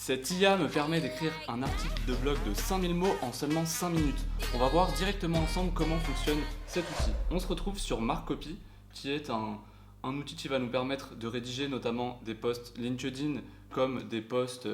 Cette IA me permet d'écrire un article de blog de 5000 mots en seulement 5 minutes. On va voir directement ensemble comment fonctionne cet outil. On se retrouve sur Markcopy, qui est un outil qui va nous permettre de rédiger notamment des posts LinkedIn comme des posts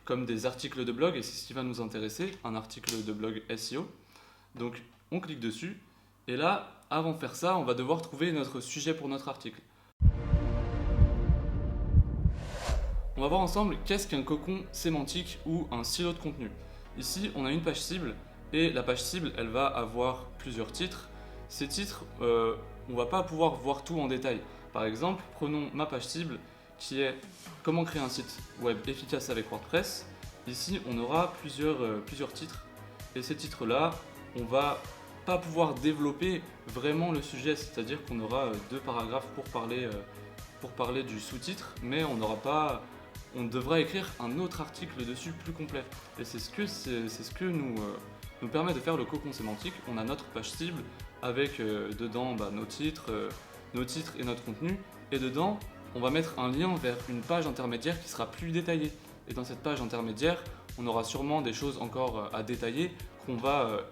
comme des articles de blog, et c'est ce qui va nous intéresser, un article de blog SEO. Donc on clique dessus, et là, avant de faire ça, on va devoir trouver notre sujet pour notre article. On va voir ensemble qu'est-ce qu'un cocon sémantique ou un silo de contenu. Ici, on a une page cible et la page cible, elle va avoir plusieurs titres. Ces titres, on va pas pouvoir voir tout en détail. Par exemple, prenons ma page cible qui est comment créer un site web efficace avec WordPress. Ici, on aura plusieurs titres et ces titres-là, on va pas pouvoir développer vraiment le sujet, c'est-à-dire qu'on aura deux paragraphes pour parler du sous-titre, mais on devra écrire un autre article dessus plus complet. Et c'est ce que nous permet de faire le cocon sémantique. On a notre page cible avec dedans nos titres et notre contenu. Et dedans, on va mettre un lien vers une page intermédiaire qui sera plus détaillée. Et dans cette page intermédiaire, on aura sûrement des choses encore à détailler qu'on va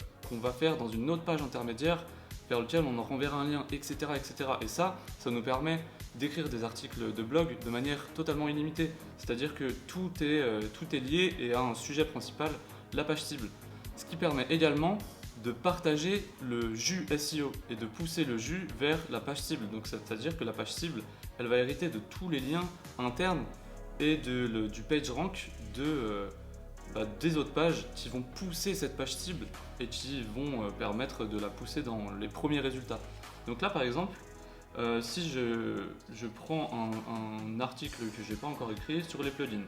faire dans une autre page intermédiaire vers lequel on en renverra un lien, etc. etc. Et ça nous permet d'écrire des articles de blog de manière totalement illimitée. C'est-à-dire que tout est lié et a un sujet principal, la page cible. Ce qui permet également de partager le jus SEO et de pousser le jus vers la page cible. Donc c'est-à-dire que la page cible, elle va hériter de tous les liens internes et du PageRank des autres pages qui vont pousser cette page cible et qui vont permettre de la pousser dans les premiers résultats. Donc là par exemple, si je prends un article que je n'ai pas encore écrit sur les plugins.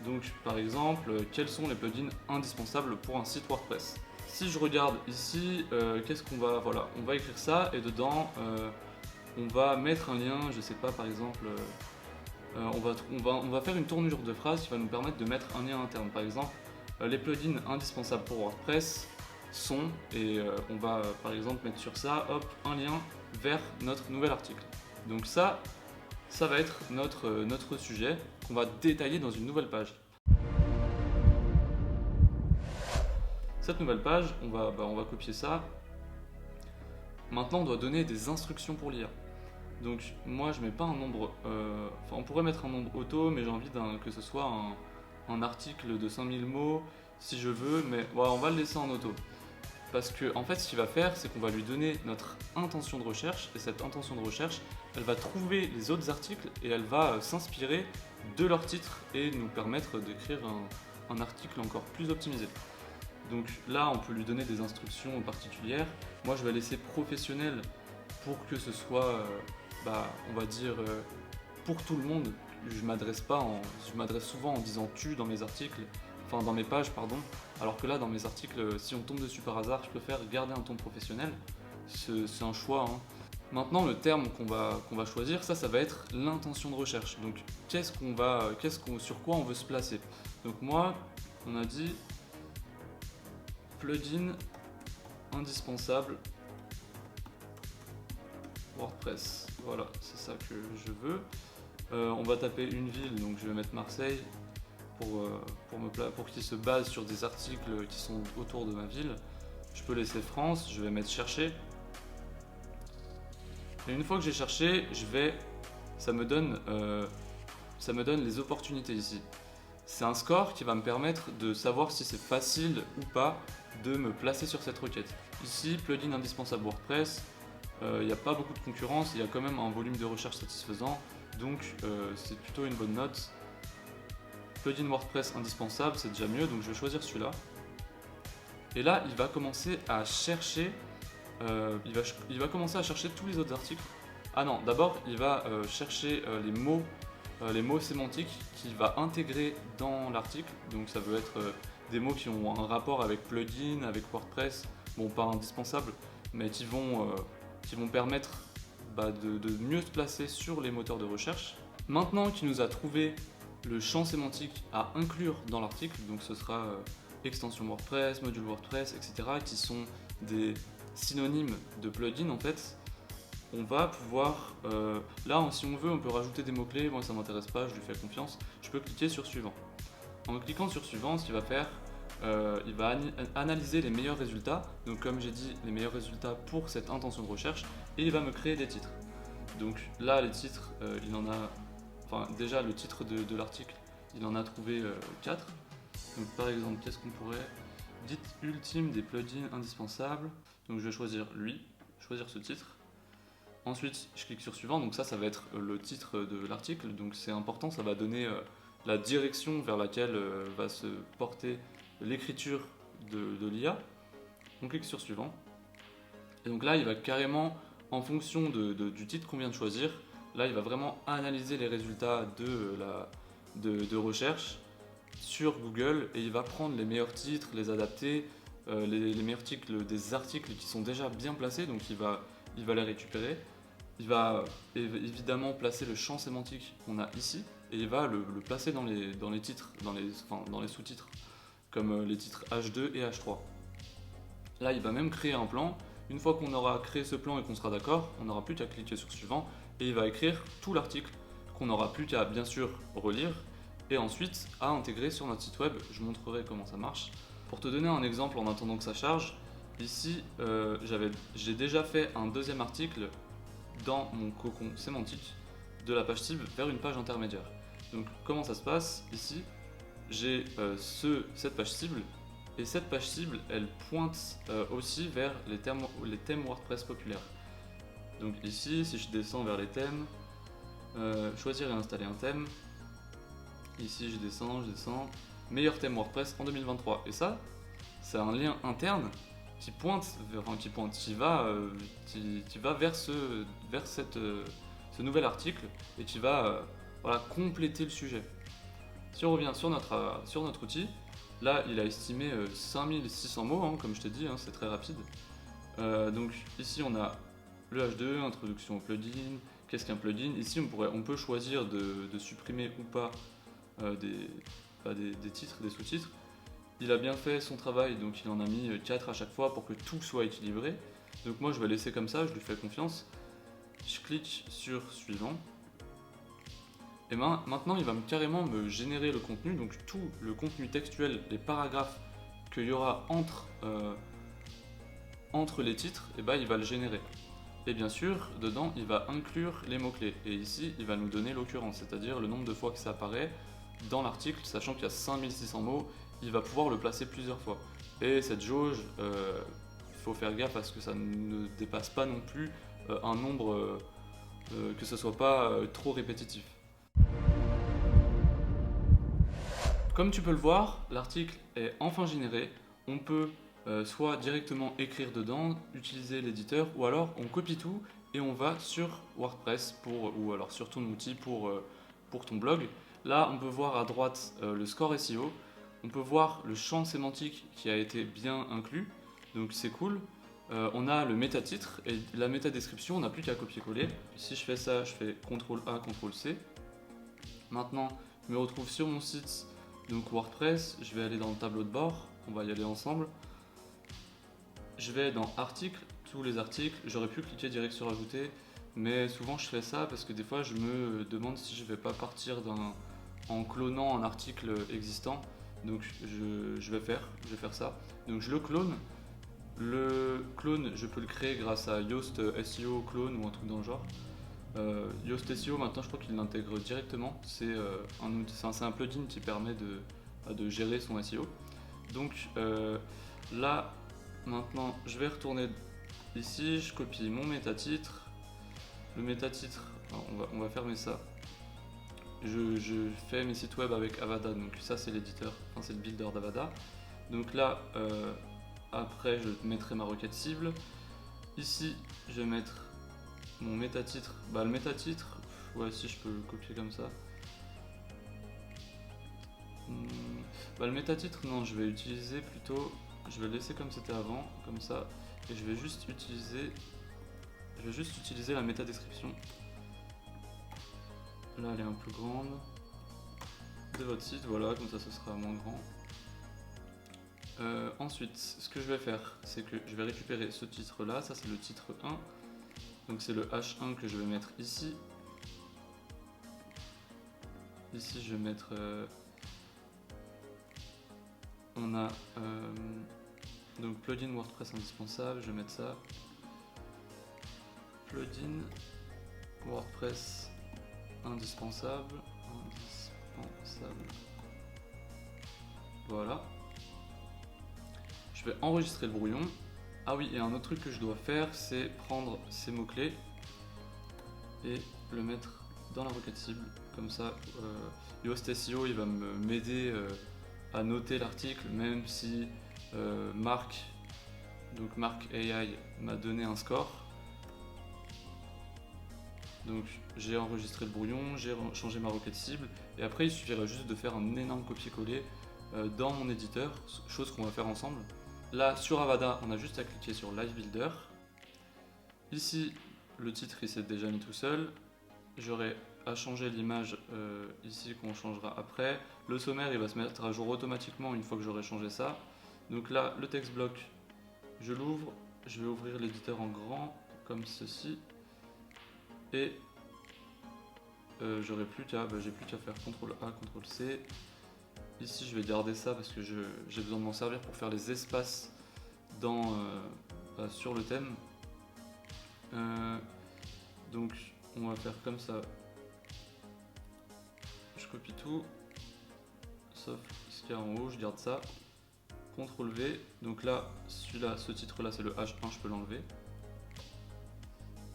Donc par exemple, quels sont les plugins indispensables pour un site WordPress. Si je regarde ici, on va écrire ça et dedans on va mettre un lien, je sais pas, par exemple, on va faire une tournure de phrase qui va nous permettre de mettre un lien interne. Par exemple, les plugins indispensables pour WordPress sont, et on va par exemple mettre sur ça, un lien vers notre nouvel article. Donc ça va être notre sujet qu'on va détailler dans une nouvelle page. Cette nouvelle page, on va copier ça. Maintenant, on doit donner des instructions pour l'IA. Donc moi, je mets pas un nombre. On pourrait mettre un nombre auto, mais j'ai envie que ce soit un article de 5000 mots si je veux, mais on va le laisser en auto. Parce que en fait, ce qu'il va faire, c'est qu'on va lui donner notre intention de recherche, et cette intention de recherche, elle va trouver les autres articles et elle va s'inspirer de leur titre et nous permettre d'écrire un article encore plus optimisé. Donc là, on peut lui donner des instructions particulières. Moi, je vais laisser professionnel pour que ce soit, on va dire, pour tout le monde. Je m'adresse souvent en disant tu dans mes articles. Enfin dans mes pages pardon, alors que là dans mes articles, si on tombe dessus par hasard, je préfère garder un ton professionnel, c'est un choix. Maintenant le terme qu'on va choisir, ça va être l'intention de recherche. Donc sur quoi on veut se placer. Donc moi, on a dit plugin indispensable WordPress, voilà, c'est ça que je veux. On va taper une ville, donc je vais mettre Marseille. Pour qu'il se base sur des articles qui sont autour de ma ville. Je peux laisser France, je vais mettre chercher. Et une fois que j'ai cherché, ça me donne les opportunités ici. C'est un score qui va me permettre de savoir si c'est facile ou pas de me placer sur cette requête. Ici, plugin indispensable WordPress, il n'y a pas beaucoup de concurrence, il y a quand même un volume de recherche satisfaisant, donc c'est plutôt une bonne note. Plugin WordPress indispensable, c'est déjà mieux, donc je vais choisir celui-là. Et là, il va commencer à chercher, il va commencer à chercher tous les autres articles. Ah non, d'abord, il va chercher les mots sémantiques qu'il va intégrer dans l'article. Donc ça veut être des mots qui ont un rapport avec plugin, avec WordPress, bon pas indispensable, mais qui vont permettre de mieux se placer sur les moteurs de recherche. Maintenant qu'il nous a trouvé le champ sémantique à inclure dans l'article, donc ce sera extension WordPress, module WordPress, etc., qui sont des synonymes de plugin en fait. On va pouvoir, là si on veut, on peut rajouter des mots-clés, moi ça m'intéresse pas, je lui fais confiance, je peux cliquer sur suivant. En cliquant sur suivant, ce qu'il va faire, il va analyser les meilleurs résultats, donc comme j'ai dit, les meilleurs résultats pour cette intention de recherche, et il va me créer des titres. Donc là, les titres, il en a, enfin déjà le titre de l'article, il en a trouvé 4. Donc par exemple, qu'est-ce qu'on pourrait, guide ultime des plugins indispensables. Donc je vais choisir lui, choisir ce titre. Ensuite, je clique sur suivant, donc ça va être le titre de l'article, donc c'est important, ça va donner la direction vers laquelle va se porter l'écriture de l'IA. On clique sur suivant, et donc là il va carrément, en fonction du titre qu'on vient de choisir, là il va vraiment analyser les résultats de recherche sur Google, et il va prendre les meilleurs titres, les adapter, les meilleurs titres des articles qui sont déjà bien placés, donc il va les récupérer. Il va évidemment placer le champ sémantique qu'on a ici, et il va le placer dans les titres, dans les sous-titres, comme les titres H2 et H3. Là, il va même créer un plan. Une fois qu'on aura créé ce plan et qu'on sera d'accord, on n'aura plus qu'à cliquer sur suivant, et il va écrire tout l'article qu'on n'aura plus qu'à bien sûr relire, et ensuite à intégrer sur notre site web. Je montrerai comment ça marche. Pour te donner un exemple en attendant que ça charge, ici j'ai déjà fait un deuxième article dans mon cocon sémantique de la page cible vers une page intermédiaire. Donc comment ça se passe? Ici, j'ai cette page cible, et cette page cible, elle pointe aussi vers les thèmes WordPress populaires. Donc ici, si je descends vers les thèmes, choisir et installer un thème, ici je descends, meilleur thème WordPress en 2023. Et ça, c'est un lien interne qui va vers ce nouvel article, et qui va compléter le sujet. Si on revient sur notre outil, là il a estimé 5600 mots, hein, comme je t'ai dit, hein, c'est très rapide. Donc ici on a le H2, introduction au plugin, qu'est-ce qu'un plugin. Ici on peut choisir de supprimer ou pas des titres, des sous-titres. Il a bien fait son travail, donc il en a mis 4 à chaque fois pour que tout soit équilibré. Donc moi je vais laisser comme ça, je lui fais confiance. Je clique sur suivant. Et maintenant il va carrément me générer le contenu, donc tout le contenu textuel, les paragraphes qu'il y aura entre les titres, et il va le générer. Et bien sûr, dedans il va inclure les mots-clés. Et ici il va nous donner l'occurrence, c'est-à-dire le nombre de fois que ça apparaît dans l'article, sachant qu'il y a 5600 mots. Il va pouvoir le placer plusieurs fois. Et cette jauge, il faut faire gaffe à ce que ça ne dépasse pas non plus un nombre, que ce soit pas trop répétitif. Comme tu peux le voir, l'article est enfin généré. On peut soit directement écrire dedans, utiliser l'éditeur, ou alors on copie tout et on va sur WordPress ou alors sur ton outil pour ton blog. Là, on peut voir à droite le score SEO. On peut voir le champ sémantique qui a été bien inclus, donc c'est cool. On a le métatitre et la métadescription, on n'a plus qu'à copier-coller. Si je fais ça, je fais CTRL-A, CTRL-C. Maintenant, je me retrouve sur mon site, donc WordPress. Je vais aller dans le tableau de bord, on va y aller ensemble. Je vais dans articles, tous les articles. J'aurais pu cliquer direct sur ajouter, mais souvent je fais ça parce que des fois je me demande si je vais pas partir en clonant un article existant. Donc je vais faire ça. Donc je le clone. Le clone, je peux le créer grâce à Yoast SEO clone ou un truc dans le genre. Yoast SEO, maintenant je crois qu'il l'intègre directement. C'est un plugin qui permet de gérer son SEO. Donc là, maintenant, je vais retourner ici. Je copie mon métatitre. Le métatitre, on va fermer ça. Je fais mes sites web avec Avada, donc ça c'est l'éditeur, enfin c'est le builder d'Avada. Donc là, après je mettrai ma requête cible. Ici, je vais mettre mon métatitre. Le métatitre, ouais, si je peux le copier comme ça. Le métatitre, non, je vais utiliser plutôt, je vais le laisser comme c'était avant, comme ça, et je vais juste utiliser la métadescription. Là, elle est un peu grande de votre site, voilà, comme ça, ce sera moins grand. Ensuite, ce que je vais faire, c'est que je vais récupérer ce titre-là, ça c'est le titre 1. Donc c'est le H1 que je vais mettre ici. Ici, je vais mettre on a donc plugin WordPress indispensable, je vais mettre ça. Plugin WordPress indispensable. Voilà. Je vais enregistrer le brouillon. Ah oui, et un autre truc que je dois faire, c'est prendre ces mots-clés et le mettre dans la requête cible. Comme ça, Yoast SEO il va m'aider à noter l'article, même si Marc AI m'a donné un score. Donc j'ai enregistré le brouillon, j'ai changé ma requête cible, et après il suffirait juste de faire un énorme copier-coller dans mon éditeur, chose qu'on va faire ensemble. Là sur Avada, on a juste à cliquer sur Live Builder. Ici, le titre il s'est déjà mis tout seul. J'aurai à changer l'image ici qu'on changera après. Le sommaire il va se mettre à jour automatiquement une fois que j'aurai changé ça. Donc là, le text block, je l'ouvre, je vais ouvrir l'éditeur en grand comme ceci. Et j'ai plus qu'à faire CTRL A, CTRL-C. Ici je vais garder ça parce que j'ai besoin de m'en servir pour faire les espaces sur le thème. Donc on va faire comme ça. Je copie tout, sauf ce qu'il y a en haut, je garde ça. CTRL V, donc là, ce titre là c'est le H1, je peux l'enlever.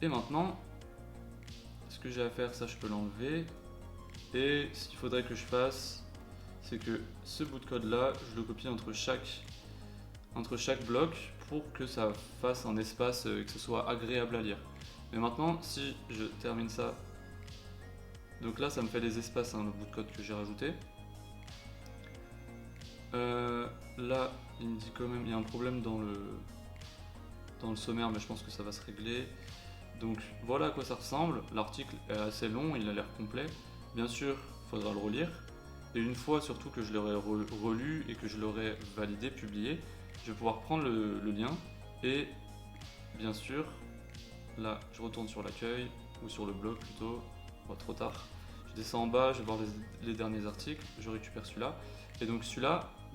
Et maintenant, ce que j'ai à faire, ça je peux l'enlever. Et ce qu'il faudrait que je fasse, c'est que ce bout de code là, je le copie entre chaque bloc pour que ça fasse un espace et que ce soit agréable à lire. Mais maintenant, si je termine ça, donc là ça me fait les espaces, le bout de code que j'ai rajouté. Là, il me dit quand même, il y a un problème dans le sommaire, mais je pense que ça va se régler. Donc voilà à quoi ça ressemble. L'article est assez long, il a l'air complet. Bien sûr, il faudra le relire. Et une fois surtout que je l'aurai relu et que je l'aurai validé, publié, je vais pouvoir prendre le lien et bien sûr, là je retourne sur l'accueil ou sur le blog plutôt, trop tard. Je descends en bas, je vais voir les derniers articles, je récupère celui-là. Et donc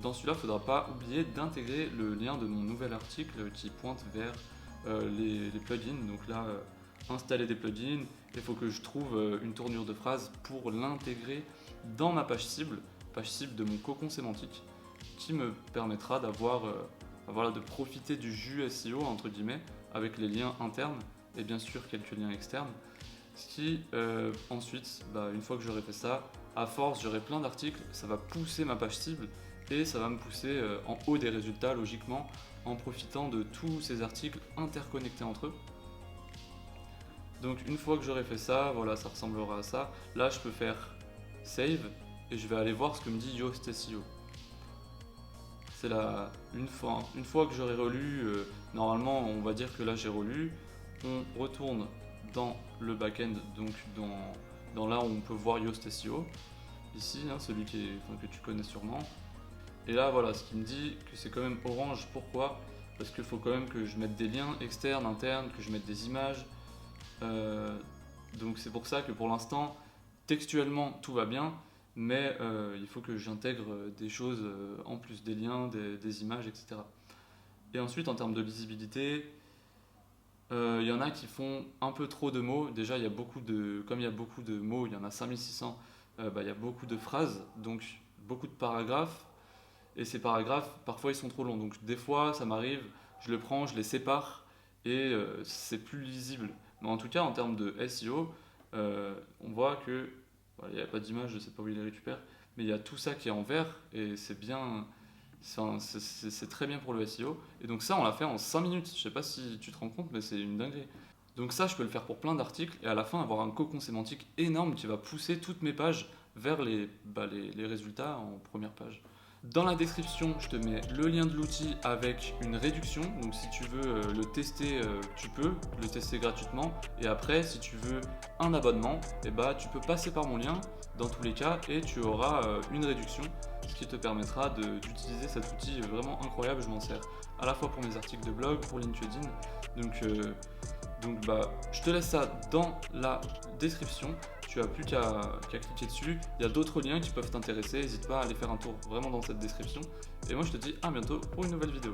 dans celui-là, il ne faudra pas oublier d'intégrer le lien de mon nouvel article qui pointe vers les plugins. Donc là, installer des plugins, il faut que je trouve une tournure de phrase pour l'intégrer dans ma page cible de mon cocon sémantique, qui me permettra de profiter du jus SEO entre guillemets avec les liens internes et bien sûr quelques liens externes. Ce qui ensuite, une fois que j'aurai fait ça, à force j'aurai plein d'articles, ça va pousser ma page cible et ça va me pousser en haut des résultats logiquement en profitant de tous ces articles interconnectés entre eux. Donc une fois que j'aurai fait ça, voilà, ça ressemblera à ça. Là je peux faire save et je vais aller voir ce que me dit Yoast SEO. C'est là, une fois que j'aurai relu, normalement on va dire que là j'ai relu, on retourne dans le backend, donc dans là où on peut voir Yoast SEO, ici, celui que tu connais sûrement. Et là voilà, ce qui me dit que c'est quand même orange, pourquoi? Parce qu'il faut quand même que je mette des liens externes, internes, que je mette des images. Donc c'est pour ça que pour l'instant, textuellement tout va bien, mais il faut que j'intègre des choses en plus, des liens, des images, etc. Et ensuite en termes de lisibilité, il y en a qui font un peu trop de mots. Déjà comme il y a beaucoup de mots, il y en a 5600, il y a beaucoup de phrases, donc beaucoup de paragraphes, et ces paragraphes parfois ils sont trop longs, donc des fois ça m'arrive, je le prends, je les sépare et c'est plus lisible. Mais en tout cas en termes de SEO, on voit que il n'y a pas d'image, je ne sais pas où il les récupère, mais il y a tout ça qui est en vert et c'est bien, c'est très bien pour le SEO. Et donc ça on l'a fait en 5 minutes, je sais pas si tu te rends compte, mais c'est une dinguerie. Donc ça je peux le faire pour plein d'articles et à la fin avoir un cocon sémantique énorme qui va pousser toutes mes pages vers les résultats en première page. Dans la description, je te mets le lien de l'outil avec une réduction. Donc si tu veux le tester, tu peux le tester gratuitement. Et après, si tu veux un abonnement, tu peux passer par mon lien dans tous les cas et tu auras une réduction, ce qui te permettra d'utiliser cet outil vraiment incroyable. Je m'en sers à la fois pour mes articles de blog, pour LinkedIn. Donc je te laisse ça dans la description tu as plus qu'à cliquer dessus. Il y a d'autres liens qui peuvent t'intéresser, n'hésite pas à aller faire un tour vraiment dans cette description. Et moi je te dis à bientôt pour une nouvelle vidéo.